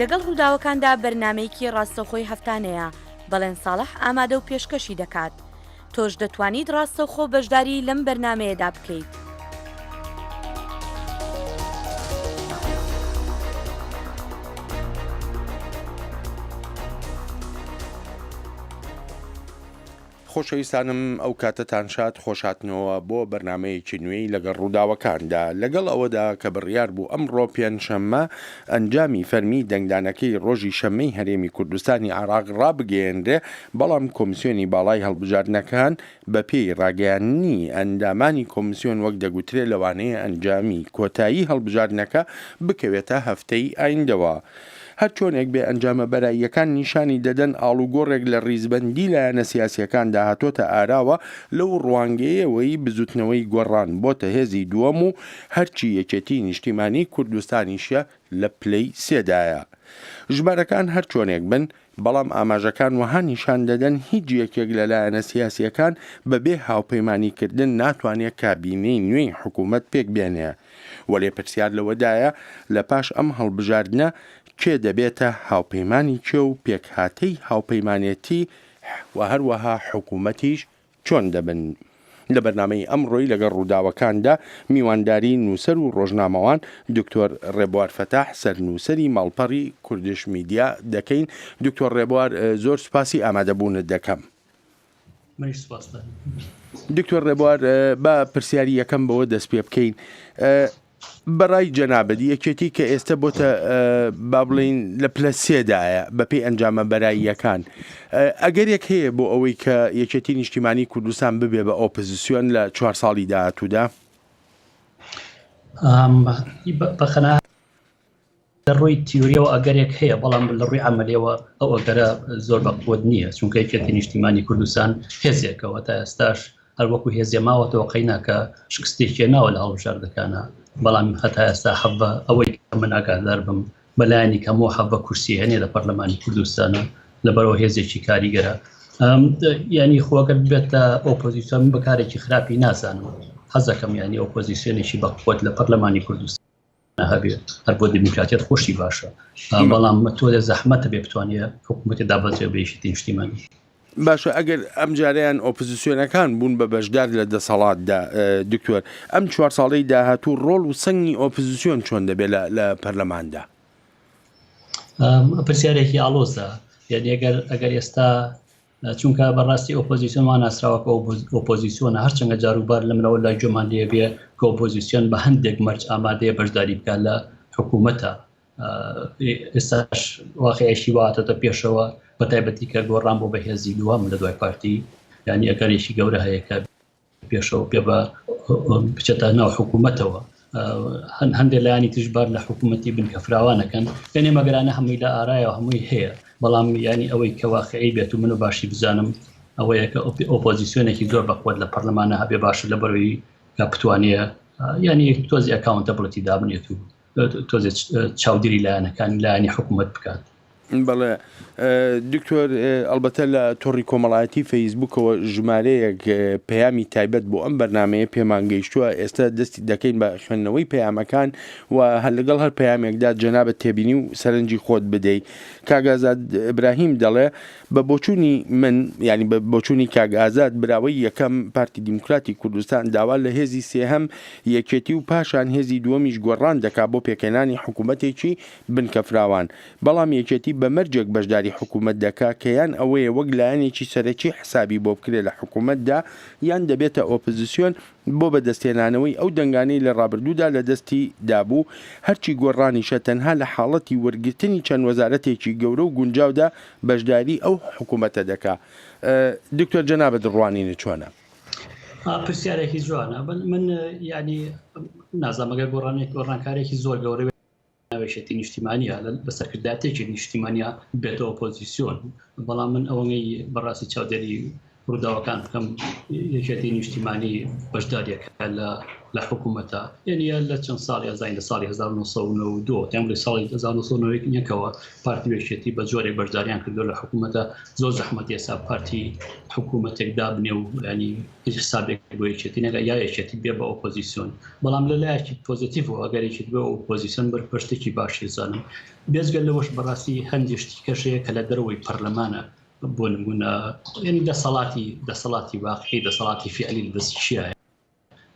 لەگەڵ ڕووداوەکاندا بەرنمەیەکی ڕاستەوخۆی هەفتانەیە بەڵێن ساڵح ئامادە و پێشکەشی دەکات. تۆش دەتوانیت ڕاستەوخۆ بەشداری لەم بەرنمەیەدا بکەیت. خۆشەویستانم ئەو کاتتان شاد خۆشاتنەوە بۆ بەرنمەیەکی نوێی لەگەڵ ڕووداوەکاندا لەگەڵ ئەوەدا کە بڕیار بوو ئەمڕۆ پێنجشەممە ئەنجامی فەرمی دەنگدانەکەی ڕۆژی شەممەی هەرێمی کوردستانی عراق ڕابگەیەنرێ، بەڵام کۆمیسیۆنی باڵای هەڵبژاردنەکان بە پێی ڕاگەیاندنی ئەندامانی کۆمیسیۆن وەک دەگوترێت لەوانەیە ئەنجامی کۆتایی هەڵبژاردنەکە بکەوێتە هەفتەی ئایندەوە. هەر چۆنێک بێ ئەنجامە بەراییەکان نیشانی دەدەن ئاڵوگۆڕێک لە ڕیزبەندی لایەنە سیاسیەکان داهاتۆتە ئاراوە لەو ڕوانگەیەوەی بزوتنەوەی گۆڕان بۆتە هێزی دووەم و هەرچی یەکێتی نیشتیمانی کوردستانیشە لە پلەی سێدایە. ژمارەکان هەر چۆنێک بن، بەڵام ئاماژەکان وەها نیشان دەدەن هیچ یەکێک لە لایەنە سیاسیەکان بەبێ هاوپەیمانیکردن ناتوانێت کابینەی نوێی حکوومەت پێک بێنێ. وەلێ پرسیار لەوەدایە لە پاش ئەم هەڵبژاردنە کێ دەبێتە هاوپەیمانی کێ و پێکهاتەی هاوپەیمانێتی و هەروەها حکوومەتیش چۆن دەبن. لە بەرنامەی ئەمڕۆی لەگەڵ ڕووداوەکاندا میوانداری نووسەر و ڕۆژنامەوان دکتۆر ڕێبوار فەتاح سەرنووسەری ماڵپەڕی کوردش میدیا دەکەین. دکتۆر ڕێبوار، زۆر سوپاسی ئامادەبوونت دەکەم. دکتۆر ڕێبوار، بە پرسیاری یەکەم بەوە دەست پێ بکەین. بەڕای جەنابەتی یەکێتی کە ئێستا بۆتە با بڵین لە پلە سێدایە بەپێی ئەنجامە بەراییەکان، ئەگەرێک هەیە بۆ ئەوەی کە یەکێتی نیشتیمانی کوردستان ببێ بە ئۆپۆزیسیۆن لە 4 ساڵی داهاتوودا؟ بەخەنە ڕووی تیۆریەوە ئەگەرێک هەیە، بەڵام لە ڕووی عملیەوە ئەو ئەگەرە زۆر بەقوت نییە، چونکە یەکێتی نیشتیمانی کوردستان هێزێکەوە تا ئێستاش هەر وەکو هێزیە ماوەتەوە قەیناکە شکستێکی ناوە لە هەڵبژاردنەکانە، بەڵام هەتا ئێستا حەڤە ئەوەی من ئاگادار بم بەلایەنی کەمەوە حەڤە کورسی هەنێ لە پەرلەمانی کوردستانە لەبەرەوە هێزێکی کاریگەرە. ینی خۆگەر بێتە ئۆپۆزیسیۆن بەکارێکی خراپی نازانم، حەزەکەم ینی ئۆپۆزیسیۆنێکی بەقوت لە پەرلەمانی کوردستان هەبێت، هەر بۆ دیموکراتیەت خۆشی باشە، بەڵام تۆ لە زەحمەتە بێ بتوانێت حکوومەتی دابەزێ بە یەکێتی نیشتیمانی. باشە، ئەگەر ئەم جاریان ئۆپۆزیسیۆنەکان بوون بە بەشدار لە دەسەڵاتدا، دکتۆر، ئەم 4 ساڵەی داهاتوو ڕۆڵ و سنگی ئۆپۆزیسیۆن چۆن دەبێت لە پەرلەماندا؟ پرسیارێکی ئاڵۆزە، یعنی ئەگەر ئێستا چونکە بەڕاستی ئۆپۆزیسیۆنمان ناسراوە کە ئۆپۆزیسیۆنە هەرچەندە جاروبار لەمەوە لای جۆمان لێبێ کە ئۆپۆزیسیۆن بە هەندێک مەرج ئامادەیە بەشداری بکات لە حکوومەتە. ئێستاش واقعیشی واتەتە پێشەوە بە تایبەتی کە گۆڕان بۆ بەهێزی دووەم لە دوای پارتی، ینی ئەگەرێکی گەورە هەیە کە پێشەوە پێ بە بچێتە ناو حکوومەتەوە. هەندێک لایانی تژبار لە حکوومەتی بنکە فراوانەکەن، پێنێ مەگەرانە هەمووی لە ئارایەوە هەمووی هەیە، بەڵام ینی ئەوەی کە واقعی بێت و من و باشی بزانم ئەوەیە کە ئۆپۆزیسیۆنێکی زۆر بەقوت لە پەرلەمانە هەبێ باشە لە بەرەوەی کە بتوانێ ینی تۆزی ئەکاونتەبڵەتی دابنێت و تۆزێ چاودێری لایەنەکانی لایەنی حکوومەت بکات. بەڵێ دکتۆر، ئەلبەتە لە تۆڕی کۆمەڵایەتی فەیسبوکەوە ژمارەیەک پەیامی تایبەت بۆ ئەم بەرنمەیە پێمان گەیشتووە، ئێستا دەستی دەکەین بە خوێندنەوەی پەیامەکان و هەر لەگەڵ هەر پەیامێکدا جەنابەت تێبینی و سەرنجی خۆت بدەیت. کاگازاد ئیبراهیم دەڵێ بە بۆچوونی من، ینی بە بۆچوونی کاگازاد براوەی یەکەم پارتی دیموکراتی کوردستان داوا لە هێزی سێهەم یەکێتی و پاشان هێزی دووەمیش گۆڕان دەکات بۆ پێکەنانی حکوومەتێکی بنکە فراوان، بەڵام یەکێتی بە مەرجێک بەشداری حکوومەت دەکا کە یان ئەوەیە وەک لایەنێکی سەرەکی حسابی بۆ بکرێت لە حکوومەتدا، یان دەبێتە ئۆپۆزیسیۆن بۆ بەدەستێنانەوەی ئەو دەنگانەی لە ڕابردوودا لە دەستی دابوو، هەرچی گۆڕانیشە تەنها لە حاڵەتی وەرگرتنی چەند وەزارەتێکی گەورە و گونجاودا بەشداری ئەو حکوومەتە دەکا. دکتۆر جەنابەت ڕوانینە چۆنە؟ پرسیارێکی جوانە، من ینی نازانمەگە گۆڕانکارێکی زۆر گەورە ناوێشێتی نیشتیمانیە لە سەرکرداتێکی نیشتیمانیا بێتە ئۆپۆزیسیۆن، بەڵام من ئەوەی بەڕاستی چاودێری ڕووداوەکان بکەم یەکێتی نیشتیمانی بەشداریەکە لە حکوومەتە یعنی لە چەند ساڵی ئەزای لە ساڵی 1992 تیان لە ساڵی 1990ەوە پارتی یەکێتی بە جۆرێک بەشداریان کردو لە حکوومەتە زۆر زەحمەت ئێستا پارتی حکوومەتێک دابنێ و ینی حسابێک بۆ یەکێتی نەگە یا یەکێتی بێ بە ئۆپۆزیسیۆن بەڵام لە لایەکی پۆزیتیڤەوە ئەگەر یەکێت بێ ئۆپۆزیسیۆن بەرپرسێکی باشی زانم بێزگەل لەوەش بەڕاستی هەندێک کەشەیە کە لە دەرەوەی پەرلەمانە بۆ نمونە ینی دەسەڵاتی واقعی دەسەڵاتی فعلی دەستی چیە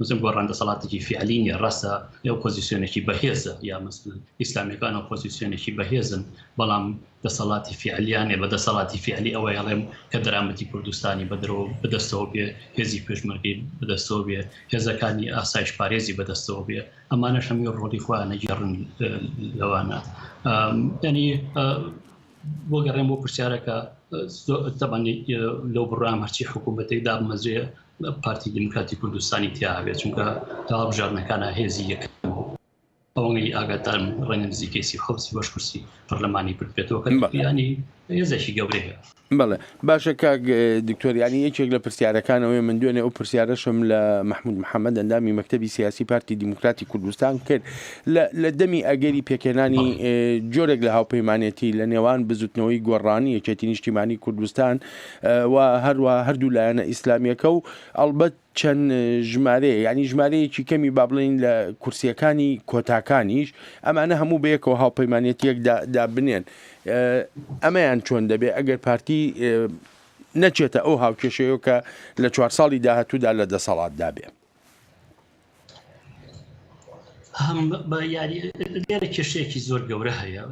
مثل گۆڕان دەسەڵاتێکی فعلی نیە ڕاستە یا ئۆپۆزیسیۆنێکی بەهێزە یا مثل ئیسلامیەکان ئۆپۆزیسیۆنێکی بەهێزن بەڵام دەسەڵاتی فعلیانێ بە دەسەڵاتی فعلی ئەوە هەڵێم کە دەرامەتی کوردستانی بەدرەوە بەدەستەوە بێ هێزی پێشمەرگی بەدەستەوە بێ هێزەکانی ئاسایش پارێزی بەدەستەوە بێ ئەمانەش هەمی ڕۆڵی خۆیان نەگێڕن لەوانە ینی بۆ گەڕێم بۆ پرسیارەکە تەبانی لەو بڕام هەرچی حکوومەتێک دابمەزرێ پارتی دموکراتی کوردستانی تیاابێت چونکە تاڵبژاردنەکانە هێزی یەکەم ئەوەی ئاگاتان ڕێنە نزیکەی خەڵکی بەش کورسی پەرلەمانی پرپێتەوە ینی هێزێکی گەورەیە بەڵێ باشە کاک دکتۆریانی یەکێک لە پرسیارەکانەوەی من دوێنێ ئەو پرسیارەشم لە محمود محەممەد ئەندامی مەکتەبی سیاسی پارتی دیموکراتی کوردستان کرد لە دەمی ئەگەری پێکێنانی جۆرێک لە هاوپەیمانێتی لە نێوان بزوتنەوەی گۆڕانی یەکێتی نیشتیمانی کوردستان و هەروە هەردوو لایەنە ئیسلامیەکە و ئەڵبەت چەند ژمارەیە ینی ژمارەیەکی کەمی با بڵین لە کورسیەکانی کۆتاکانیش ئەمانە هەموو بەیەکەوە هاوپەیمانێتیەک دابنێن ئەمەیان چۆن دەبێت ئەگەر پارتی نەچێتە ئەو هاوکێشەیە کە لە 4 ساڵی داهاتوودا لە دەسەڵاتدا بێ بە یاری لێرە کێشەیەکی زۆر گەورە هەیە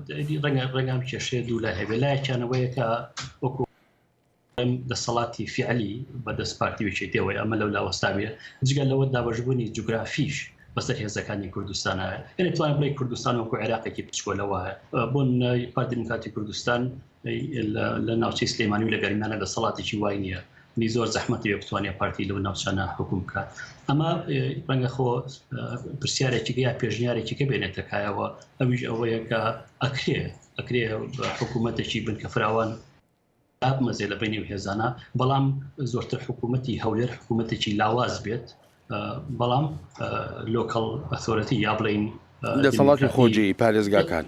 ڕەنگام کێشەیە دوو لای هەبێ لایەکیانەوەیە کە وەکو دەسەڵاتی فعلی بەدەست پارتی وێچێتەوەی ئەمە لەو لاوەستابێ جگەل لەوە دابەشبوونی جوگرافیش بەسەر هێزەکانی کوردستانە یعنی توانین بڵێ کوردستان وەکو عێراقێکی بچکۆلەوە بۆن پارتی دیموکراتی کوردستان لە ناوچەی سلێمانی و لە گەرمانە دەسەڵاتێکی وای نییە نی زۆر زەحمەتی پێ بتوانێت پارتی لەو ناوچانە حکوم بکات ئەمە ڕەنگە خۆ پرسیارێکی یا پێشنیارێکی کە بێنێتە کایەوە ئەویش ئەوەیە کە ئەکرێ حکوومەتێکی بنکە فراوان مەزێ لە بینی و هێزانە بەڵام زۆرتر حکوومەتی هەولێر حکوومەتێکی لاواز بێت بەڵام لۆکەڵ ئەثۆرەتی یا بڵین دەسەڵاتی خۆجی پارێزگاکان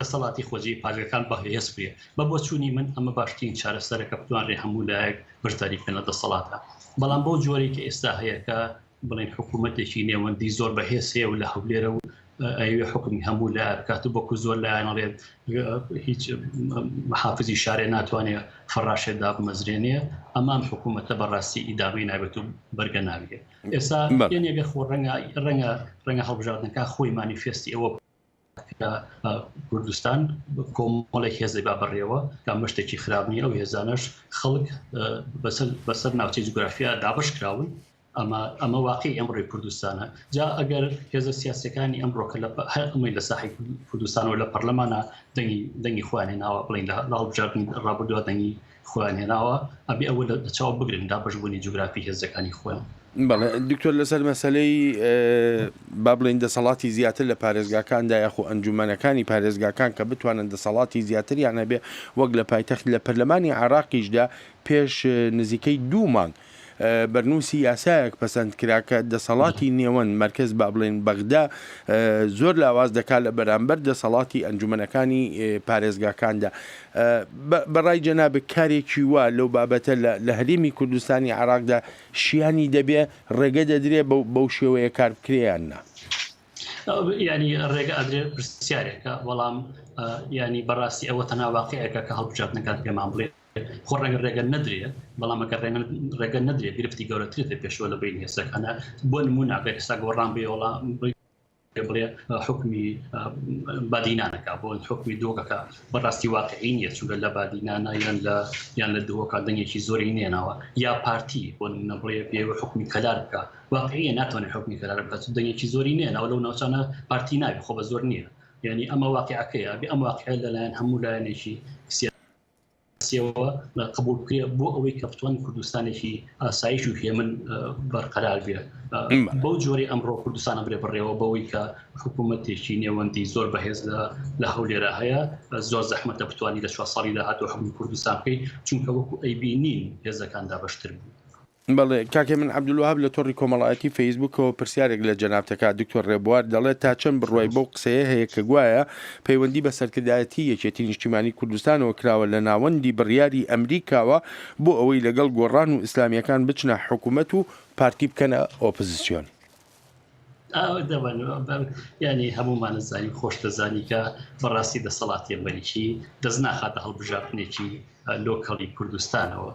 دەسەڵاتی خۆجی پارێزگاکان بەهێز بێ بە بۆ چوونی من ئەمە باشترین چارەسەرەکە بتوانێ هەموو لایەک بەشداری بکەن لە دەسەڵاتە بەڵام بۆ جۆرێکی ئێستا هەیە کە بڵین حکوومەتێکی نێوەندی زۆر بەهێز هەیە و لە هەولێرە و ئەوێ حکمی هەموو لە کات بۆکو زۆر لایەنەڵێت هیچ محافزی شارێ ناتوانێت فەڕاشێدا بمەزرێنێ ئەمان حکوومەتە بەڕاستی ئیدامی نابێت و بەرگە ناوێت ئێستا یەنێگە خۆ ڕەنگە هەڵبژاردنەکە خۆی مانیفێستی ئەوە کوردستان کۆمەڵێک هێزی با بڕێەوە کا مشتێکی خراپنی ئەو هێزانەش خەڵک بەسەر ناوچەی جوگرافیا دابش کراون ئەمە واقعی ئەمڕۆی کوردستانە جا ئەگەر هێزە سیاسەکانی ئەمڕۆکە هەر ئەمەی لە ساحی کوردستان و لە پەرلەمانە دەنگی خوانێناوە بڵین لە هەڵبژاردنی ڕابردووە دەنگی خوانێناوە ئەبێ ئەوە لە چاو بگرن دابەشبوونی جوگرافی هێزەکانی خۆیان بەڵێ دکتۆر لەسەر مەسەلەی با بڵین دەسەڵاتی زیاتر لە پارێزگاکاندا یاخۆ ئەنجومەنەکانی پارێزگاکان کە بتوانن دەسەڵاتی زیاتریان هەبێ وەک لە پایتەخت لە پەرلەمانی عێراقیشدا پێش نزیکەی 2 مانگ بەرنووسی یاسایەک پەسەند کرا کە دەسەڵاتی نێوەن مەرکز با بڵێن بەغدا زۆر لاواز دەکات لە بەرامبەر دەسەڵاتی ئەنجومەنەکانی پارێزگاکاندا بەڕای جەناب کارێکی وا لەو بابەتە لە هەرێمی کوردستانی عێراقدا شیانی دەبێ ڕێگە دەدرێ بەو شێوەیە کار بکرێیان نا ینی ڕێگە ئەدرێ پرسیارێکە بەڵام ینی بەڕاستی ئەوە تەنها واقعەکە کە هەڵبژاردنەکان پێمان بڵێ خۆ ڕێگە نەدرێ بەڵامەکە ڕێگە نەدرێ گرفتی گەورەترێتە پێشوە لە بین هێزەکانە بۆ نمونە ئێستا گۆڕان بێ وەڵام بڵێ حکمی بادینانەکە بۆ حکمی دۆکەکە بەڕاستی واقعی نیە چونکە لە بادینانە یان لە دۆکە دەنگێکی زۆری نێناوە یا پارتی بۆ نەبڵێ پێوە حکمی کەلار بکە واقعیە ناتوانێت حکمی کەلار بکات دەنگێکی زۆری نێناوە لەو ناوچانە پارتی ناوی خۆ بە زۆر نییە یعنی ئەمە واقعەکەیە ئەم واقعە لەلایەن هەموو لایەنێکی 2023ەوە قبول بکرێ بۆ ئەوەی کە بتوان کوردستانێکی ئاسایش و هێمن بەرقەرار بێ بەو جۆری ئەمڕۆ کوردستانە برێ بڕێەوە بەوەی کە حکوومەتێکی نێوەندی زۆر بەهێز لە هەولێرە هەیە زۆر زەحمەتە بتوانی لە 4 ساڵی داهاتوە حکومەتی کوردستان بکەیت چونکە وەکو ئەیبینین هێزەکاندا بەشتر بوو. بەڵێ کاکێ من عەبدولوهاب لە تۆڕی کۆمەڵایەتی فەیسبوکەوە پرسیارێک لە جەنابتەکە دکتۆر ڕێبوار دەڵێت تا چەند بڕوای بەو قسەیە هەیە کە گوایە پەیوەندی بە سەرکردایەتی یەکێتی نیشتیمانی کوردستانەوە کراوە لە ناوەندی بڕیاری ئەمریکاوە بۆ ئەوەی لەگەڵ گۆڕان و ئیسلامیەکان بچنە حکوومەت و پارتی بکەنە ئۆپۆزیسیۆن. ینی هەمومان زانی خۆش دەزانی کە بەڕاستی دەسەڵاتی ئەمریکی دەست ناخاتە هەڵبژاردنێکی لۆکەڵی کوردستانەوە.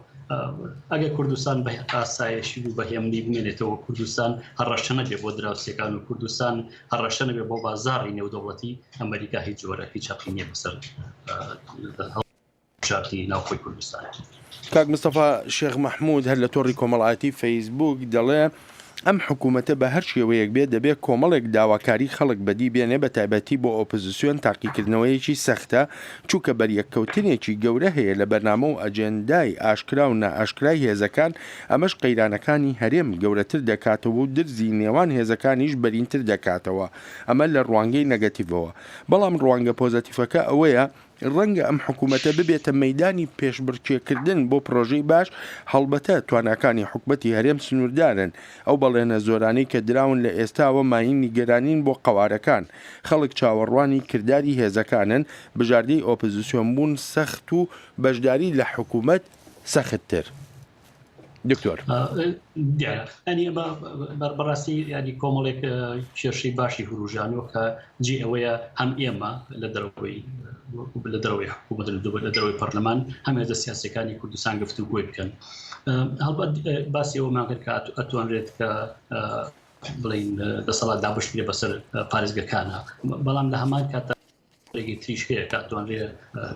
ئەگەر کوردستان بە ئاسایشی و بەهێمنی بمێنێتەوە کوردستان هەڕەشە نەبێ بۆ دراوسەکان و کوردستان هەڕەشە نەبێ بۆ بازاڕی نێودەوڵەتی ئەمریکا هیچ جۆرەی چاقی نییە بەسەر هەڵبژاردنی ناوخۆی کوردستان. کاک مستەفا شێخ مەحموود هەر لە تۆڕی کۆمەڵایەتی فەیسبوک دەڵێ ئەم حکوومەتە بە هەر شێوەیەک بێت دەبێت کۆمەڵێک داواکاری خەڵک بەدی بێنێ بە تایبەتی بۆ ئۆپۆزیسیۆن تاقیکردنەوەیەکی سەختە چووکە بەریەککەوتنێکی گەورە هەیە لە بەرنامە و ئەجێندای ئاشکرا و نائاشکرای هێزەکان ئەمەش قەیرانەکانی هەرێم گەورەتر دەکاتەوە و درزی نێوان هێزەکانیش بەرینتر دەکاتەوە ئەمە لە ڕوانگەی نەگەتیڤەوە بەڵام ڕوانگە پۆزەتیڤەکە ئەوەیە ڕەنگە ئەم حکوومەتە ببێتە مەیدانی پێشبڕکێکردن بۆ پرۆژەی باش هەڵبەتە تواناکانی حکوومەتی هەرێم سنووردارن ئەو بەڵێنە زۆرانەی کە دراون لە ئێستاوە ماین نیگەرانین بۆ قەوارەکان خەڵک چاوەڕوانی کردداری هێزەکانن بژاردەی ئۆپۆزیسیۆن بوون سەخت و بەشداری لە حکوومەت سەختتر. دکتۆر ئەنی بەڕاستی ینی کۆمەڵێک کێشەی باشی هوروژانەوە کە جێ ئەوەیە هەم ئێمە لە دەرەوەی حکوومەت لە دەرەوەی پەرلەمان هەمێزە سیاسەکانی کوردستان گفتوگۆی بکەن. هەڵبەت باسی ئەومان کرد کە ئەتوانرێت کە بڵین دەسەڵات دابشتێ بەسەر پارێزگەکانە بەڵام لە هەمان کاتە تریش هەیە کاتوانرێ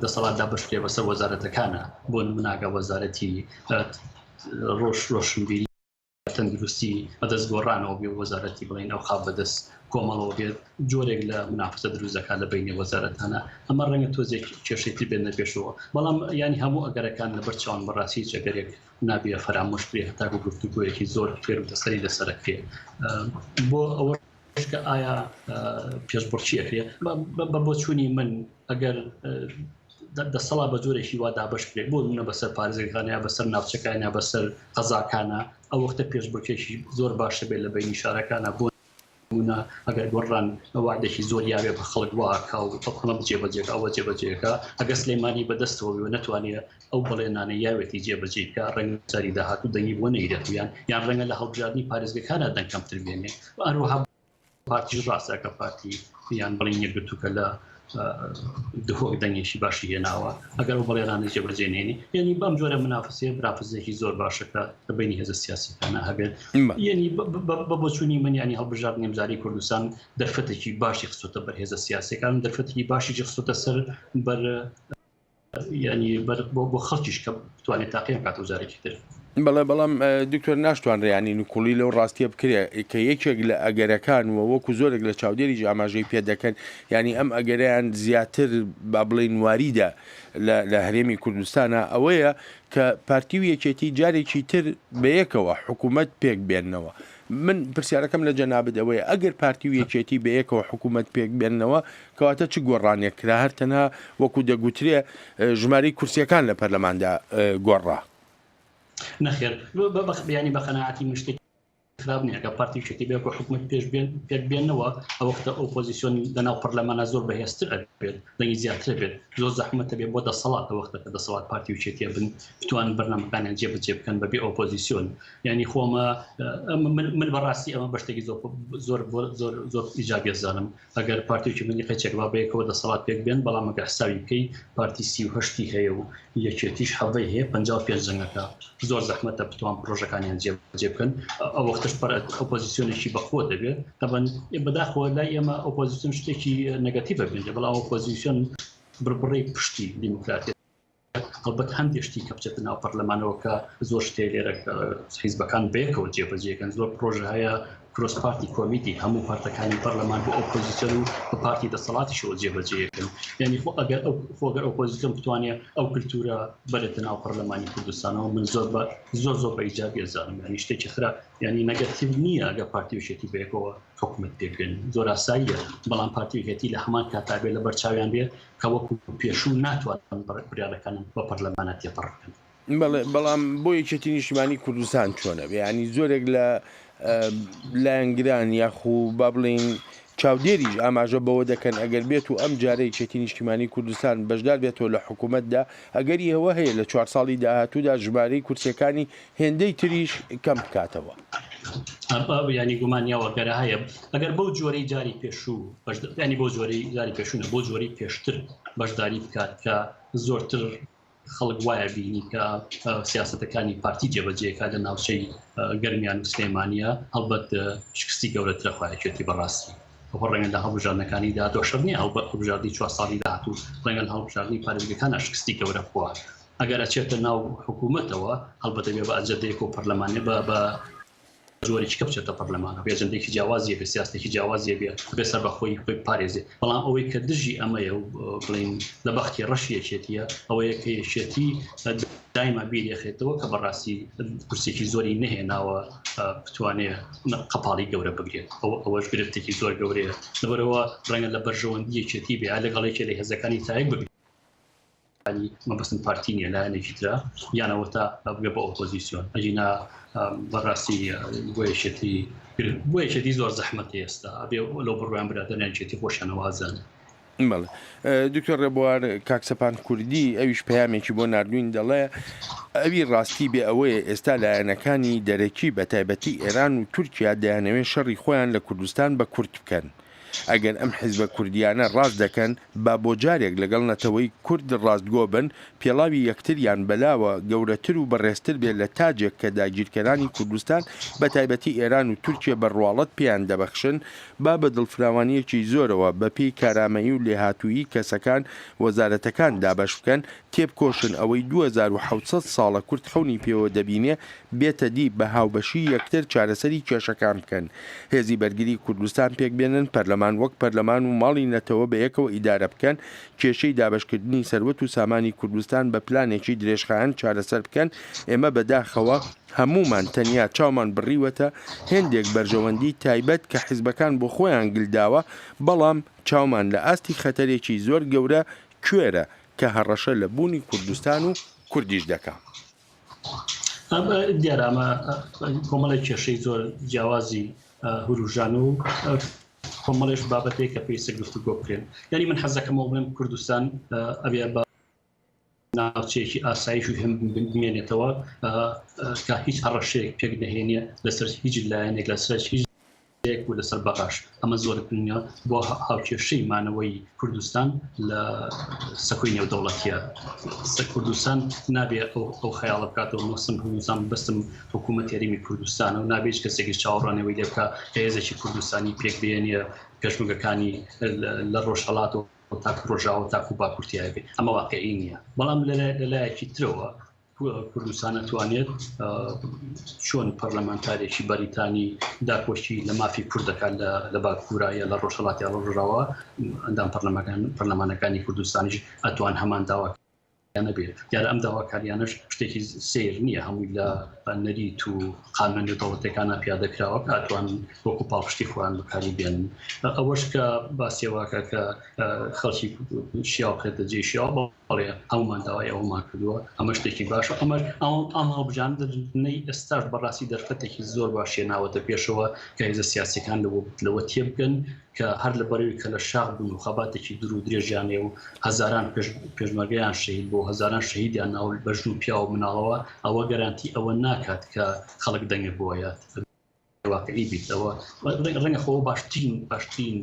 دەسەڵات دابشتێ بەسەر وەزارەتەکانە بۆ نموناگە وەزارەتی ڕۆشنبیری تەندروستی بەدەست گۆڕانەوە بێ وەزارەتی بڵین ئەو خاپ بەدەست کۆمەڵەوە بێت جۆرێک لە منافسە دروستەکان لە بینی وەزارەتانە ئەمە ڕەنگە تۆزێک کێشەی بێنە پێشەوە بەڵام ینی هەموو ئەگەرەکان لەبەر چاوان بەڕاستی جەگەرێک نابێ فەرامۆش بێ هەتاکو گفتوگۆیەکی زۆر فێر و دەسەری لەسەرەکرێ بۆ ئەوە کە ئایا پێشبڕچی ئەکرێ بە بۆچوونی من ئەگەر دەسەڵا بە جۆرێکی وا دابش بێت بۆ منە بەسەر پارێزەکانە بەسەر ناوچەکانە بەسەر قەزاکانە ئەو وەختە پێشبڕکێکی زۆر باشە بێت لە بینی شارەکانە بۆ ئەگەر گۆڕان وعدێکی زۆر یاوێ بە خەڵک واکە و بەڵام جێبەجێکە ئەوە جێبەجێەکە ئەگە سلێمانی بەدەستەوە نەتوانێت ئەو بەڵێنانە یاوێتی جێبەجێکە ڕەنگە جاری داهات و دەنگی بۆ نەیرێتیان یان ڕەنگە لە هەڵبژاردننی پارێزگەکانە دەنگ کەمتر بێنێ ئەروەها پارتیش ڕاستەکە پارتی یان بڵین یەکگرتووکە لە دهۆک دەنگێکی باشی هێناوە ئەگەر و بەڵێرانە جێبەجێنێنی یعنی بەم جۆرە منافسێ برافزێکی زۆر باشەکە لە بینی هێزە سیاسەکانە هەبێت یعنی بە بۆچوونی من ینی هەڵبژاردننی هەمزاری کوردستان دەرفەتێکی باشی خستۆتە بەر هێزە سیاسەکان دەرفەتێکی باشی خستۆتە سەر بەر ینی بۆ خەڵکیش کە بتوانێت تاقییان کات وزارێکی تر. بەڵێ بەڵام دکتۆر ناشتوانڕیانی نکوڵی لەو ڕاستیە بکرێ کە یەکێک لە ئەگەرەکان وەکو زۆرێک لە چاودێری ئاماژەی پێ دەکەن ینی ئەم ئەگەریان زیاتر با بڵین واریدە لە هەرێمی کوردستانە ئەوەیە کە پارتی و یەکێتی جارێکی تر بەیەکەوە حکوومەت پێک بێننەوە. من پرسیارەکەم لە جەنابەت ئەوەیە ئەگەر پارتی و یەکێتی بەیەکەوە حکوومەت پێک بێننەوە کەواتە چ گۆڕانێک کرا هەر تەنها وەکو دەگوترێ ژمارەی کورسیەکان لە پەرلەماندا گۆڕا. نەخێر بیانی بە قەناعەتی مشتێک خراپ نییە کە پارتی شتی بێ حکوومەت پێک بێنەوە ئەو وەختە ئۆپۆزیسیۆن لەناو پەرلەمانە زۆر بەهێزتر بێت دەنگی زیاتر بێت زۆر زەحمەتە بێت بۆ دەسەڵات ئەو وەختە کە دەسەڵات پارتی و چێتیە بن بتوان بەرنامەکانیان جێبەجێ بکەن بەبێ ئۆپۆزیسیۆن ینی خۆمە من بەڕاستی ئەمە بەشتێکی زۆر ئیجابی زانم ئەگەر پارتیوکی منی قەچێک وا بەیەکەوە دەسەڵات پێک بێن بەڵام ئەگەر حسابی بکەی پارتی 38 هەیە و یەکێتیش حەڵەی هەیە 55 جەنگەکە زۆر زەحمەتە بتوان پرۆژەکانیان جێبەجێ بکەن ئەو وەختەش ئۆپۆزیسیۆنێکی بەخۆ دەبێت تەبەن بەداخەوە لای ئێمە ئۆپۆزیسیۆن شتێکی نەگەتیڤە بێنێ بەڵام ئۆپۆزیسیۆن بڕبڕی پشتی دیموکراتی هەڵبەت هەندێک شتی کە بچێتە ناو پەرلەمانەوە کە زۆر شتێ لێرە حیزبەکان بەیەکەوە جێبەجێکەن زۆر پرۆژە هەیە کرۆس پارتی کۆمیتی هەموو پارتەکانی پەرلەمان بۆ ئۆپۆزیسیۆن و بە پارتی دەسەڵاتیشەوە جێبەجێکن یعنی ئەگەر ئۆپۆزیسیۆن بتوانێت ئەو کللتورە بەرێتە ناو پەرلەمانی کوردستانەوە من زۆر بە ئیجابی ئەزانم یعنی شتێکی خرا یعنی نەگەتیو نییە ئەگەر پارتیوشێتی بەیەکەوە حکومت پێکەن زۆر ئاساییە بەڵام پارتیوکەتی لە هەمان کاتابێ لە بەرچاویان بێ کە وەکو پێشوو ناتوانن بڕیارەکانن بە پەرلەمانە تێپەڕکەن. بەڵام بۆ یەکێتی نیشتیمانی کوردستان چۆنە ینی زۆرێک لە لایەنگران یاخوو با بڵین چاودێریش ئاماژە بەوە دەکەن ئەگەر بێت و ئەم جارە یەکێتی نیشتیمانی کوردستان بەشدار بێتەوە لە حکوومەتدا ئەگەری ئەوە هەیە لە 4 ساڵی داهاتوودا ژمارەی کورسیەکانی هێندەی تریش کەم بکاتەوە. ینی گومانیاوەگەرە هەیە ئەگەر بەو جۆرەی جاری پێشوو ینی بۆ جۆرەی جاری پێشوونە بۆ جۆرەی پێشتر بەشداری بکات کە زۆرتر خەڵک وایە بینی کە سیاسەتەکانی پارتی جێبەجێکە لە ناوچەی گەرمیان و سلێمانیە هەڵبەت شکستی گەورەترە خۆیەتی بەڕاستی ڕەنگە لە هەڵبژاردنەکانیدا دۆشەر نیە هەڵبژاردی 4 ساڵی داهاتوو ڕەنگە هەڵبژاردننی پارێزگەکانە شکستی گەورە بووە ئەگەر ئەچێتە ناو حکوومەتەوە هەڵبەتە بێ بە ئەجەندەیەک و پەرلەمانێ بە زۆرێکی کە بچێتە پەرلەمانە بێجندێکی جیاوازیە بێ سیاستێکی جیاوازیە بێ بێسەر بە خۆی پارێزێ بەڵام ئەوەی کە دژی ئەمەیە و بڵین لە بەختی ڕەشیەکێتیە ئەوەیە کە یەکێتی دایما بیرێخێتەوە کە بەڕاستی کورسێکی زۆری نهێناوە بتوانێت قەپاڵی گەورە بگرێت ئەوەش گرفتێکی زۆر گەورەیە لەبەرەوە ڕەنگە لە بەرژەوەندی یەکێتی بێ لەگەڵێکی لە هێزەکانی تایەک بگرێت مەبەستن پارتی نیە لایەنێکی ترە یانەوە تا بگە بە ئۆپۆزیسیۆن ئەجینا بەڕاستی بۆ یەکێتی زۆر زەحمەتی ئێستا بێ لەو بڕوایان برادرێنێتی خۆشیانەوازن. دکتۆر ڕێبوار کاکسەپان کوردی ئەویش پەیامێکی بۆ نردوین دەڵێ ئەوی ڕاستی بێ ئەوەیە ئێستا لایەنەکانی دەرەکی بە تایبەتی ئێران و تورکیا دەیانەوێت شەڕی خۆیان لە کوردستان بە کورد بکەن ئەگەر ئەم حیزبە کوردیانە ڕاست دەکەن با بۆ جارێک لەگەڵ نەتەوەی کورد ڕاستگۆ بن پێڵاوی یەکتریان بەلاوە گەورەتر و بەڕێزتر بێت لە تاجێک کە داگیرکەرانی کوردستان بە تایبەتی ئێران و تورکیا بەڕواڵەت پێیان دەبەخشن با بە دڵفراوانیەکی زۆرەوە بەپێی کارامەیی و لێهاتوویی کەسەکان وەزارەتەکان دابەش بکەن تێبکۆشن ئەوەی 2700 ساڵە کورد خەونی پێوە دەبینێ بێتە دی بە هاوبەشی یەکتر چارەسەری کێشەکان بکەن هێزی بەرگری کوردستان پێک بێنن پەرلەمان وەک پەرلەمان و ماڵی نەتەوە بە یەکەوە ئیدارە بکەن کێشەی دابەشکردنی سەروەت و سامانی کوردستان بە پلانێکی درێژخایەن چارەسەر بکەن ئێمە بەداخەوە هەمومان تەنیا چاومان بڕیوەتە هێندێک بەرژەوەندی تایبەت کە حیزبەکان بۆ خۆیان گلداوە بەڵام چاومان لە ئاستی خەتەرێکی زۆر گەورە کوێرە کە هەڕەشە لە بوونی کوردستان و کوردیش دەکا. دیارامە کۆمەڵی کێشەی زۆر جیاوازی هوروژان و کۆمەڵێش بابەتێک کە پێویستە گفتوگۆ بکرێن یعنی من حەزەکەمەوە بڵێم کوردستان ئەبێ بە ناوچەیەکی ئاسایش و هەم بمێنێتەوە کە هیچ هەڕەشەیەک پێک نەهێنێ لەسەر هیچ لایەنێک لەسەر هیچ و لەسەر بەغاش ئەمە زۆر بنیە بۆ هاوکێشەی مانەوەی کوردستان لە سەکوی نێودەوڵەتیە کوردستان نابێ ئەو خەیاڵە بکاتەوە نووسم کوردستان بەستم حکوومەت یاریمی کوردستانە و نابێت کەسێکی چاوەڕانەوەی لێ بکە کە هێزێکی کوردستانی پێک بێنێ پێشمەرگەکانی لە ڕۆژهەڵات و تاکو ڕۆژاوە تاکو باکوورتیایە بێ ئەمە واقعی نییە بەڵام لەلایەکی ترەوە کوردستان نتوانێت چۆن پەرلەمانتارێکی بەریتانی داپۆشی لە مافی کوردەکان لە باکوورایە لە ڕۆژهەڵاتی ڕۆژاوە ئەندام پەرلەمانەکانی کوردستانیش ئەتوان هەمان داوا نەبێت دیارە ئەم داواکاریانش شتێکی سیر نییە هەمووی لە نەریت و قانون نێودەوڵەتیەکانە پیادەکراوە کە ئەتوان وەکو پاڵپشتی خۆیان بەکاری بێن ئەوەش کە باسیێواکە کە خەڵکی شیاو بکرێتە جێی شیاو بەڵێ هەمومان داوای ئەومان کردووە ئەمە شتێکی باشە ئەم هەڵبژاردنەی ئێستاش بەڕاستی دەرفەتێکی زۆر باشیە ناوەتە پێشەوە کە هێزە سیاسیەکان لەوە تێ بکەن کە هەر لەبەرەوەی کە لە شاخ بوون و خەباتێکی دوور و درێژیانێ و هەزاران پێشمەرگەیان شەهید بۆ هەزاران شەهیدیان ناو بەژن و پیا و مناڵەوە ئەوە گەرانتی ئەوە ناکات کە خەڵک دەنگە بۆیات واقعی بیتەوە ڕەنگە خۆ باشترین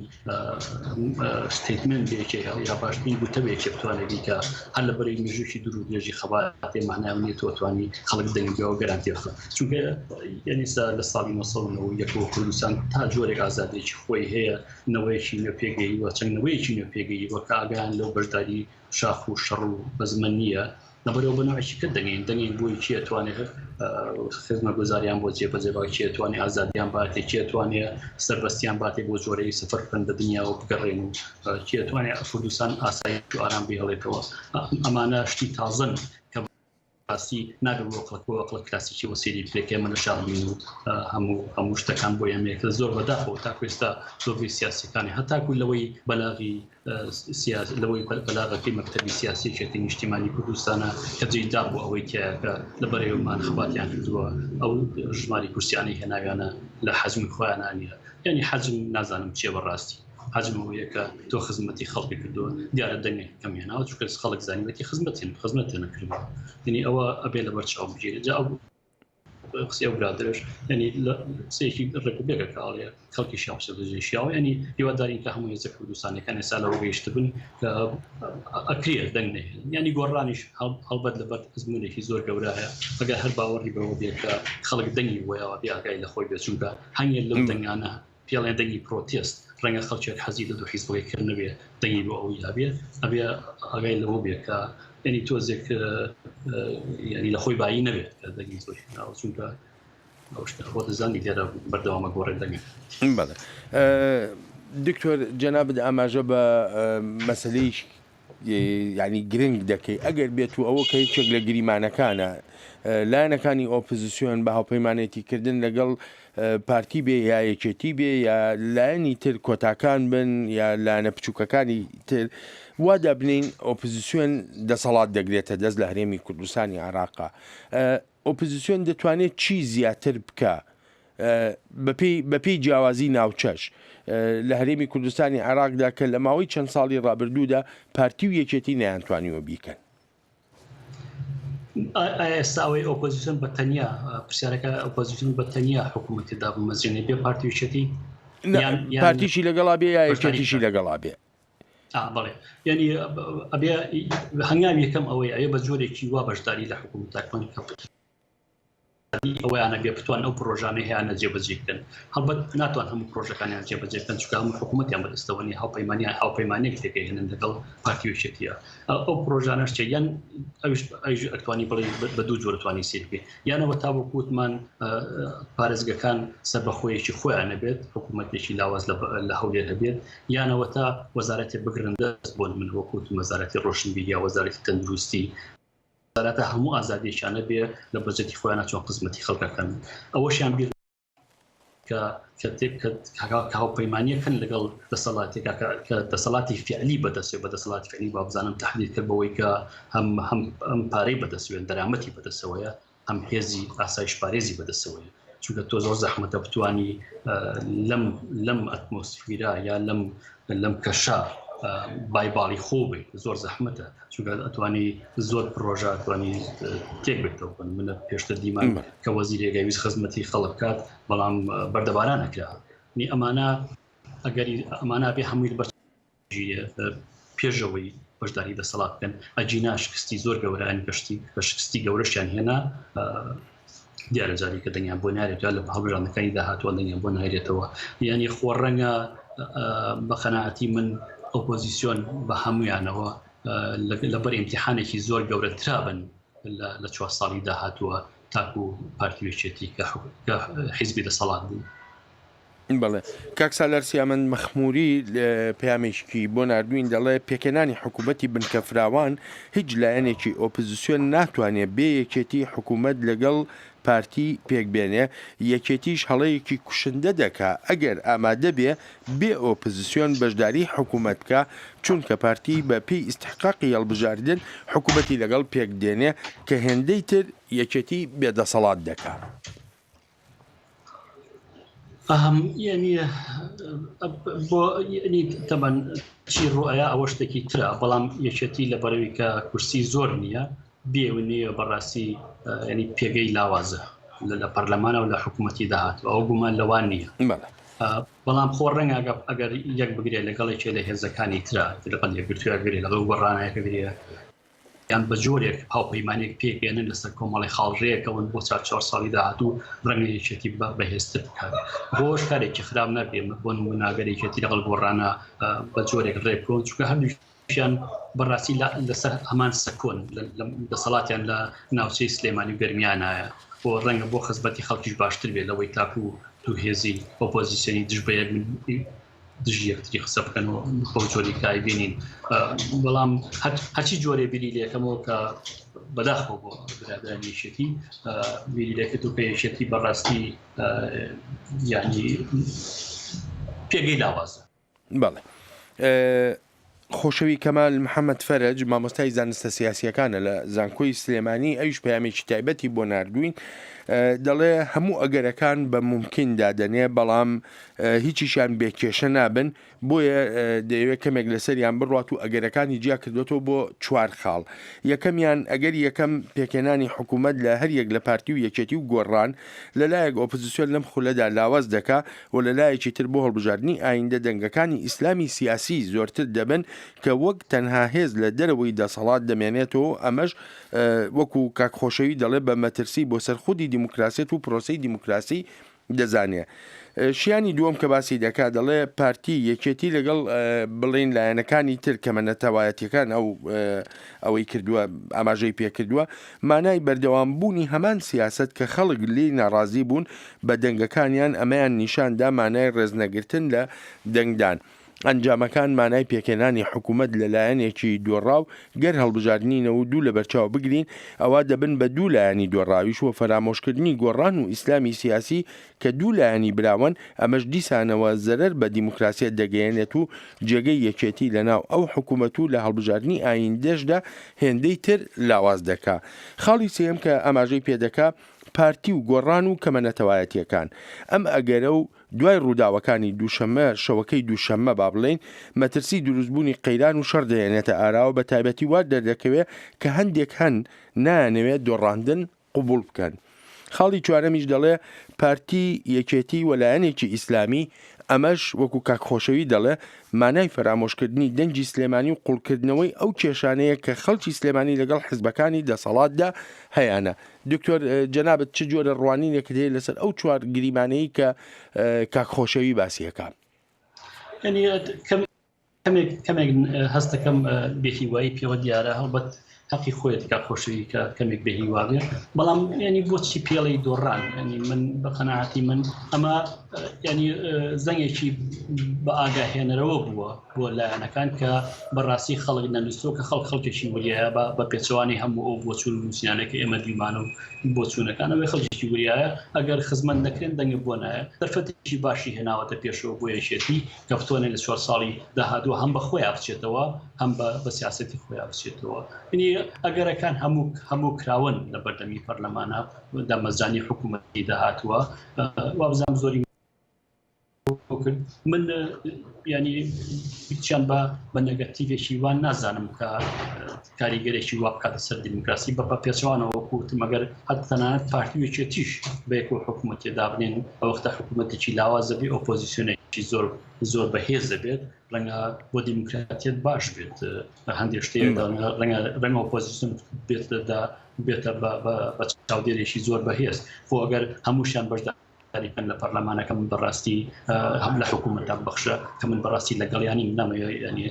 ستیتمنتێکی یا باشترین گوتەبێکی بتوانێت کە هەر لەبەرەوەی مێژووی دوور و درێژی خەباتێ معنای نیە توانی خەڵک دەنگ بێەوە گەرانتی بخە چونکە یعنیسا لە ساڵی 1990 کوردستان تا جۆرێک ئازادێکی خۆی هەیە نەوەیەکی نوێپێگەیی وە چەندنەوەیەکی نوێپێگەیی وە کە ئاگیان لەو بەشداری شاخ و شەڕ و بەزمە نییە لەبەرەوە بنەوەی کە دەنگین بۆی چێتوانێت خزمەتگوزاریان بۆ جێبەجێبای چێتوانێت ئازادیان باتێ چێتوانێت سەربەستیان باتێ بۆ جۆرەی سفر بکەن بە دنیاوە بگەڕێن و چێتوانێت کوردستان ئاسایی و ئارام بهێڵێتەوە ئەمانە شتی تازن کە باسی ناگەڕ وەقڵ کلاسیکی وەسیری پێکێ منەشاربین و هەموو شتەکان بۆ ئەمریکا زۆر بەداخەوە تا کوێستا زۆربەی سیاسەکانی هەتاکو لەوەی بەلاغی لەوەی بەلاغەکەی مەکتەبی سیاسی شێتی نیشتیمانی کوردستانە کە جێدار بۆ ئەوەی کە لەبەرەوەمان خەباتیان کردووە ئەو ژماری کورسیانی هێناویانە لە حەجمی خۆیانانە یعنی حەجم نازانم چێ بەڕاستی حەجمەوەیە کە تۆ خزمەتی خەڵکی کردووە دیارە دەنگێ کەمیانەوە چونکە خەڵک زانیوەتی خزمەت نەکردووە یعنی ئەوە ئەبێ لەبەر چاو بگیرێت جا قسە ئەو برادرش ینی سێکی ڕێکوبێکە کاڵەیە خەڵکی شیاوە ینی هیوادارین کە هەموو هێزە کوردستانەکان ئێستا لەوە گەیشت بن کە ئەکرێت دەنگ نەهێن ینی گۆڕانیش هەڵبەت لەبەر ئەزمونێکی زۆر گەورەیە ئەگەر هەر باوەڕی بەوە بێت کە خەڵک دەنگی وایەوە بێ ئاگای لە خۆی بێت چونکە هەنگێک لەو دەنگانە پێڵێن دەنگی پرۆتێست ڕەنگە خەڵکێک حەزی لە دوو حیزبەکەیکردن نەبێ دەنگی بۆ ئەوی هەبێت ئەبێ ئاگای لەوە بێت کە ینی تۆزێک ینی لە خۆی بایی نەبێت کە دەنگی زۆر چونکە خۆ دەزانی دیارە بەردەوامە گۆڕێت دەنگێت. بەڵێ دکتۆر جەنابەت ئاماژە بە مەسەلەی ینی گرنگ دەکەی ئەگەر بێت و ئەوە کە هیچێک لە گریمانەکانە لایەنەکانی ئۆپۆزیسیۆن بە هاوپەیمانێتیکردن لەگەڵ پارتی بێ یا یەکێتی بێ یا لایەنی تر کۆتاکان بن یا لایەنە بچووکەکانی تر وا دەبنین ئۆپۆزیسیۆن دەسەڵات دەگرێتە دەست لە هەرێمی کوردستانی عێراقا ئۆپۆزیسیۆن دەتوانێت چی زیاتر بکە بەپێی جیاوازی ناوچەش لە هەرێمی کوردستانی عێراقدا کە لە ماوەی چەند ساڵی ڕابردوودا پارتی و یەکێتی نەیانتوانیوە بیکەن. ئێستا ئەوەی ئۆپۆزیسیۆن بە تەنیا پرسیارەکە ئۆپۆزیسیۆن بە تەنیا حکوومەتیدا بمەزرێنێ بێ پارتی وشەتی پارتیشی لەگەڵا بێ یا یەکێتیشی لەگەڵا بێ. بەڵێ ینی ئەبێ هەنگاوی یەکەم ئەوەی ئەیە بە جۆرێکی وا بەشداری لە حکوومەتەکان ئەوەیانە بێ بتوان ئەو پرۆژانەی هەیەیانە جێبەجێکردن هەڵبەت ناتوان هەموو پرۆژەکانیان جێبەجێکردن چونکە هەموو حکوومەتیان بەدەستەوەنی هاوپەیمانێک تێگەیهێنن لەگەڵ پارتی وشێتیە ئەو پرۆژانەش چێ یان ئەوش ئەتوانی بڵێ بە دوو جۆرەتوانی سیر بێ یانەوە تاوەکو وتمان پارێزگەکان سەر بەخۆیەکی خۆیان نەبێت حکوومەتێکی لاواز لە هەولێر هەبێت یانەوە تا وەزارەتی بگرن دەست بۆن من وەکوت وەزارەتی ڕۆشنبیری یا وەزارەتی تەندروستی وەزارەتە هەموو ئازادیشانە بێ لە بەجەتی خۆیانە چۆن خزمەتی خەڵکەکەن ئەوەشیان بیر کە هاوپەیمانیەکەن لەگەڵ دەسەڵاتێکا کە دەسەڵاتی فعلی بەدەستێت بە دەسەڵاتی فعلی با بزانم تحلیل کرد بەوەی کە هەم پارەی بەدەستوێن دەرامەتی بەدەستەوەیە هەم هێزی ئاسایش پارێزی بەدەستەوەیە چونکە تۆ زۆر زەحمەتە بتوانی لەم ئەتمۆسفیرا یا لەم کەشا بایباڵی خۆ بێت زۆر زەحمەتە چونکە ئەتوانی زۆر پرۆژە ئەتوانی تێک بێتەوە منە پێشتر دیمان کە وەزیرێگای ویست خزمەتی خەڵک کات بەڵام بەردەباران نەکرا نی ئەمانە ئەگەری ئەمانە بێ هەمووی پێشەوەی بەشداری دەسەڵات بکەن ئەجینا شکستی زۆر گەورەیان کە شکستی گەورەشیان هێنا دیارە جاری کە دەنگیان بۆ نارێت یا لە هەڵبژاردنەکانی داهاتوە دەنگیان بۆ نایرێتەوە یعنی خۆڕەنگە بە قەناعەتی من ئۆپۆزیسیۆن بە هەمویانەوە لەبەر ئیمتیحانێکی زۆر گەورەترابن لە 4 ساڵی داهاتووە تاکو پارتی وێچێتی کە حیزبی دەسەڵات بوو. بەڵێ کاک سالار سیامەند مەخموری پامێشکی بۆ نردوین دەڵێ پێکەنانی حکوومەتی بنکە فراوان هیچ لایەنێکی ئۆپۆزیسیۆن ناتوانێت بێ یەکێتی حکوومەت لەگەڵ پارتی پێکبێنێ یەکێتیش هەڵەیەکی کوشندە دەکا ئەگەر ئامادە بێ ئۆپۆزیسیۆن بەشداری حکوومەتکە چونکە پارتی بە پێی ئیستحقاقی هەڵبژاردن حکوومەتی لەگەڵ پێکدێنێ کە هێندەی تر یەکێتی بێدەسەڵات دەکا. ینی بۆ تەمان چی ڕۆیە ئەوە شتێکی ترە بەڵام یەکێتی لە بەرەوەی کە کورسی زۆر نییە بێوە نیە بەڕاستی ینی پێگەی لاوازە لە پەرلەمانە و لە حکوومەتی داهات ئەو گومان لەوان نییە بەڵام خۆڕەنگ ئەگەر یەک بگرێت لەگەڵێکی لە هێزەکانی ترە لەقەت یەکگرتووەگرێت لەگەڵ گۆڕانایەکە بگرێت یان بە جۆرێک هاوپەیمانێک پێکێنن لەسەر کۆمەڵی خاڵڕێیەکەون بۆ 4 ساڵی داهاتوو ڕەنگە یەکێتی بەهێزتر بکات بۆش کارێکی خراپ نەبێ بۆ نموناگەرێکێتی لەگەڵ گۆڕانە بە جۆرێک ڕێبکەون چونکە هەردوو شان بەڕاستی لەسەر هەمان سەکۆن دەسەڵاتیان لە ناوچەی سلێمانی و گەرمیانایە بۆ ڕەنگە بۆ خزمەتی خەڵکیش باشتر بێت لەوەی تاکو و دوو هێزی ئۆپۆزیسیۆنی دژ بە دژی یەکتری قسە بکەن و خۆ جۆری کای بینین بەڵام هەرچی جۆرێ بیری لێکەمەوە کە بەداخۆ بۆ برادرانی یەکێتی بیری لێکرد و پێشێتی بەڕاستی یعنی پێگەی لاوازە. بەڵێ خۆشەوی کەمال محەممەد فەرج مامۆستای زانستە سیاسیەکانە لە زانکۆی سلێمانی ئەوش پامێکی تایبەتی بۆ نردوین دەڵێ هەموو ئەگەرەکان بە ممکندا دەنێ بەڵام هیچیشان بێکێشە نابن بۆیە دەیەوێت کەمێک لەسەریان بڕات و ئەگەرەکانی جیا کردوەوە بۆ 4 خاڵ. یەکەمیان ئەگەر یەکەم پێکێنانی حکوومەت لە هەر یەک لە پارتی و یەکێتی و گۆڕان لەلایەک ئۆپۆزیسیۆن لەم خولەدا لاواز دەکا و لەلایەکی تر بۆ هەڵبژاردننی ئایندە دەنگەکانی ئیسلامی سیاسی زۆرتر دەبن کە وەک تەنها هێز لە دەرەوەی دەسەڵات دەمێنێتەوە ئەمەش وەکو کاکخۆشەوی دەڵێ بە مەترسی بۆ سەرخودی دیموکراسیت و پرۆسی دیموکراسی دەزانێ. شیانی دووەم کە باسی دەکا دەڵێ پارتی یەکێتی لەگەڵ بڵین لایەنەکانی تر کەمە نەتەوایەتیەکان ئەوەی کردووە ئاماژەی پێکردووە مانای بەردەوامبوونی هەمان سیاست کە خەڵک لی ناڕازی بوون بە دەنگەکانیان ئەمەیان نیشاندا مانای ڕێزنەگرتن لە دەنگدان. ئەنجامەکان مانای پێکێنانی حکوومەت لەلایەنێکی دۆڕاو گەر هەڵبژاردنینەوە و دوو لە بەرچاو بگرین ئەوە دەبن بە دوو لایەنی دۆڕاویش و فەرامۆشکردنی گۆڕان و ئیسلامی سیاسی کە دوو لایەنی براون ئەمەش دیسانەوە زەرەر بە دیموکراسیەت دەگەیەنێت و جێگەی یەکێتی لەناو ئەو حکوومەت و لە هەڵبژاردننی ئایندەشدا هێندەی تر لاواز دەکا. خاڵی سێم کە ئاماژەی پێدەکا پارتی و گۆڕان و کەمە نەتەوایەتیەکان ئەم ئەگەرە و دوای ڕووداوەکانی دووشەممە شەوەکەی دووشەممە با بڵێن مەترسی دروستبوونی قەیران و شەڕ دەێنێتە ئاراوە بە تایبەتی وا دەردەکەوێت کە هەندێک هەن نانەوێت دۆڕاندن قوبول بکەن. خاڵی چوارەمیش دەڵێ پارتی یەکێتی وەلایەنێکی ئیسلامی ئەمەش وەکو کاکخۆشەوی دەڵێ مانای فەرامۆشکردنی دەنجی سلێمانی و قوڵکردنەوەی ئەو کێشانەیە کە خەڵکی سلێمانی لەگەڵ حزبەکانی دەسەڵاتدا هەیەە. دکتۆر جەنابەت چ جۆرە ڕوانینێک هەیە لەسەر ئەو 4 گریمانەی کە کاکخۆشەوی باسیەکان؟ کەمێک هەستەکەم بێهیوایی پێوە دیارە هەڵبەت حقی خۆیت کاکخۆشەوی کە کەمێک بێهیواێ بەڵام ینی بۆچی پێڵی دۆڕان ینی من بە قەناعەتی من ئەمە ینی زەنگێکی بە ئاگاهێنەرەوە بووە بۆ لایەنەکان کە بەڕاستی خەڵک نەنووسۆ کە خەڵکێکی وریایە بە پێچەوانی هەموو ئەو بۆچوون نووسیانەکە ئێمە دیمانە و بۆچوونەکانەوەی خەڵکێکی وریایە ئەگەر خزمەت نەکرێن دەنگە بۆ نایە دەرفەتێکی باشی هێناوەتە پێشەوە بۆ یەکێتی کە بتوانێت لە 4 ساڵی داهاتوە هەم بە خۆیان بچێتەوە هەم بە سیاسەتی خۆیان بچێتەوە. ئەگەرەکان هەموو کراون لە بەردەمی پەرلەمانە دامەزانی حکوومەتی داهاتووە وابزانام زۆری من ینی هیچیان بە نەگەتیڤێکی وان نازانم کە کاریگەرێکی وا بکاتە سەر دیموکراسی بە پێچوانەوە کوتم ئەگەر هەر تەنانەت پارتیوێکێتیش بەیەک و حکوومەتێدا بنێن ئەوەختە حکوومەتێکی لاوازە بێ ئۆپۆزیسیۆنێکی زۆر بەهێز دەبێت ڕەنگە بۆ دیموکراتیت باش بێت هەندێک شتێک ڕەنگە ئۆپۆزیسیۆن بێتە بە چاودێرێکی زۆر بەهێز بۆ ئەگەر هەمووشیان بەشدا تاریکن لە پەرلەمانەکە من بەڕاستی هەم لە حکوومەتدا بەخشە کە من بەڕاستی لەگەڵیانی نامەوێت ینی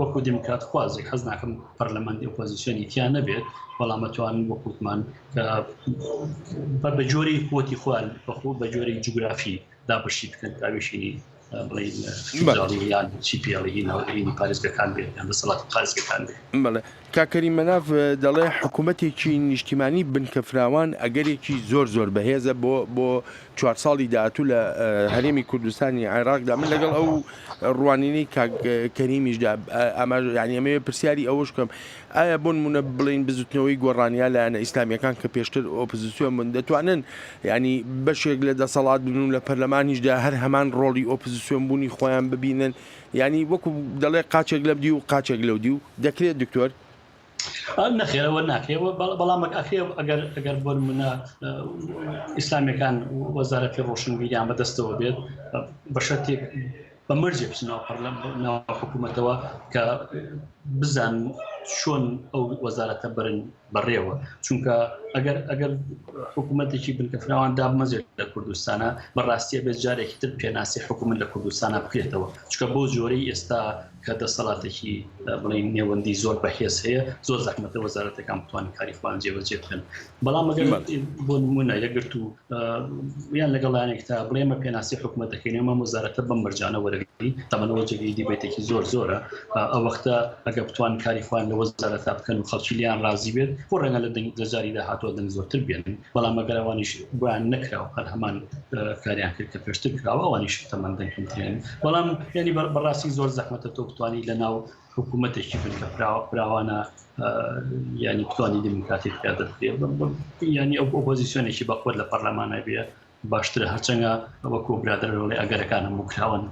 وەکو دیموکرات خوازێک حەز ناکەم پەرلەمانی ئۆپۆزیسیۆنی تیان نەبێت بەڵام ئەتوانن وەکوتمان بە جۆری قوتی خوال بە جۆری جوگرافی دابشی بکەن کاوێشینی بڵێن یان چیپیڵی ناوەی پارێزگەکان بێت یان دەسەڵاتی پارێزگەکان بێت. بەڵێ کاکەریم مەناف دەڵێ حکوومەتێکی نیشتیمانی بنکەفراوان ئەگەرێکی زۆر بەهێزە بۆ 4 ساڵی داهاتوو لە هەرێمی کوردستانی عێراقدا من لەگەڵ ئەو ڕوانینەی کەریمیشدا ینی ئەمەوێ پرسیاری ئەوەش کەم ئایا بۆ نمونە بڵین بزوتنەوەی گۆڕانیا لایەنە ئیسلامیەکان کە پێشتر ئۆپۆزیسیۆن بن دەتوانن ینی بەشێک لە دەسەڵات بن و لە پەرلەمانیشدا هەر هەمان ڕۆڵی ئۆپۆزیسیۆن بوونی خۆیان ببینن ینی وەکو دەڵێ قاچێک لە بدی و قاچێک لەو دی و دەکرێت دکتۆر؟ نەخێرەوە ناکرێەوە بەڵام ئەگەر بۆ نمونە ئیسلامیەکان وەزارەتی ڕۆشنبیریان بەدەستەوە بێت بە شەرتێک بە مەرجێ بچنەوە حکوومەتەوە کە بزان چۆن ئەو وەزارەتە برن بەڕێوە چونکە ئەگەر حکوومەتێکی بنکەفراوان دابمەزێت لە کوردستانە بەڕاستیە بێت جارێکی تر پێناسی حکوومەت لە کوردستانە بکرێتەوە چکە بۆ جۆرەی ئێستا کە دەسەڵاتێکی بڵین نێوەندی زۆر بەهێز هەیە زۆر زەحمەتە وەزارەتەکان بتوانین کاری خۆیان جێبەجێ بکەن بەڵام ئەگەر بۆ نمونە یەکگرت و یان لەگەڵیانێکتا بڵێمە پێناسی حکوومەتەکەی ئەمە وەزارەتە بەم مەرجانە وەرەگری تەمەنەوە جێگەی دیبێتێکی زۆرە ئەو وەختە ئەگەر بتوان کاری خۆیان لە وەزارەتە بکەن و خەڵکی لیان رازی بێت بۆ ڕەنگە لە جاری داهاتوە دەنگ زۆرتر بێنن بەڵام ئەگەر ئەوانیش بۆیان نەکراوە هەر هەمان کاریان کرد کە پێشتر کراوە ئەوانیش تەمەن دەنگترێن بەڵام یعنی بەڕاستی زۆر زەحمەتە تۆ بتوانی لەناو حکوومەتێکی بنکەفراوانە ینی بتوانی دموکراتیک پیادە بکرێت ینی ئەو ئۆپۆزیسیۆنێکی بەخۆت لە پەرلەمانە بێ باشترە هەرچەنگە وەکو برادرەوەڵێ ئەگەرەکان هەموو کراون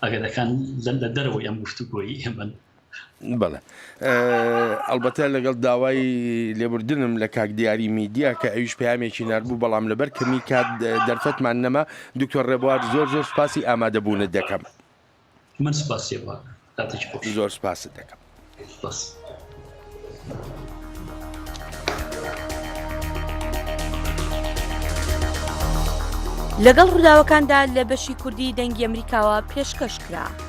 ئەگەرەکان لە دەرەوەی ئەم گفتوگۆیی هێمن بەڵێ ئەلبەتە لەگەڵ داوای لێبوردنم لە کاک دیاری میدیا کە ئەویش پامێکی نردبوو بەڵام لەبەر کەمی کات دەرفەتمان نەما دکتۆر ڕێبوار زۆر سوپاسی ئامادەبوونت دەکەم من سوپاسی زۆر سوپاست دەکەم لەگەڵ ڕووداوەکاندا لە بەشی کوردی دەنگی ئەمریکاوە پێشکەش کرا.